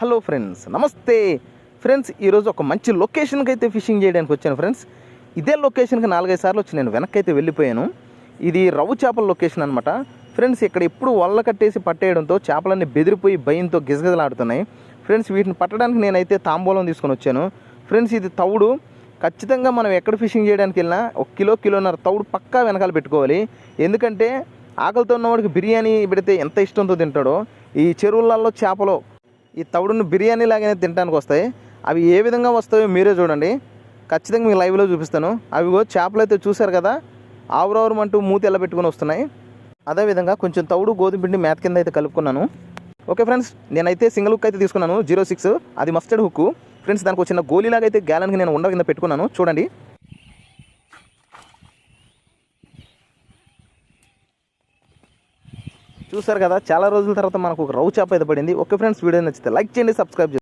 Hello friends, నమస్తే friends. ఈరోజు ఒక మంచి లొకేషన్కి అయితే ఫిషింగ్ చేయడానికి వచ్చాను ఫ్రెండ్స్. ఇదే లొకేషన్కి 4-5 సార్లు వచ్చి నేను వెనక్కి అయితే వెళ్ళిపోయాను. ఇది రవ్వు చేపల లొకేషన్ అనమాట ఫ్రెండ్స్. ఇక్కడ ఎప్పుడు వల్ల కట్టేసి పట్టేయడంతో చేపలన్నీ బెదిరిపోయి భయంతో గిజగిజలాడుతున్నాయి ఫ్రెండ్స్. వీటిని పట్టడానికి నేనైతే తాంబూలం తీసుకొని వచ్చాను ఫ్రెండ్స్. ఇది తౌడు. ఖచ్చితంగా మనం ఎక్కడ ఫిషింగ్ చేయడానికి వెళ్ళినా 1 కిలోన్నర తౌడు పక్కా వెనకాల పెట్టుకోవాలి. ఎందుకంటే ఆకలితో ఉన్నవాడికి బిర్యానీ పెడితే ఎంత ఇష్టంతో తింటాడో, ఈ చెరువులలో చేపలు ఈ తౌడును బిర్యానీ లాగానే తినడానికి వస్తాయి. అవి ఏ విధంగా వస్తాయో మీరే చూడండి. ఖచ్చితంగా మీకు లైవ్లో చూపిస్తాను. అవిగో చేపలు అయితే చూశారు కదా, ఆవురావురమంటూ మూతి ఎలా పెట్టుకుని వస్తున్నాయి. అదేవిధంగా కొంచెం తౌడు గోధుమ పిండి మేత కింద అయితే కలుపుకున్నాను. ఓకే ఫ్రెండ్స్, నేనైతే సింగిల్ హుక్ అయితే తీసుకున్నాను 06, అది మస్టర్డ్ హుక్ ఫ్రెండ్స్. దానికి చిన్న గోలీలాగా అయితే గ్యాలన్కి నేను ఉండ కింద పెట్టుకున్నాను. చూడండి, చూసారు కదా, చాలా రోజుల తర్వాత మనకు ఒక రవ్వు చేప అయితే పడింది. ఓకే ఫ్రెండ్స్, వీడియో నచ్చితే లైక్ చేయండి, సబ్స్క్రైబ్ చేయండి.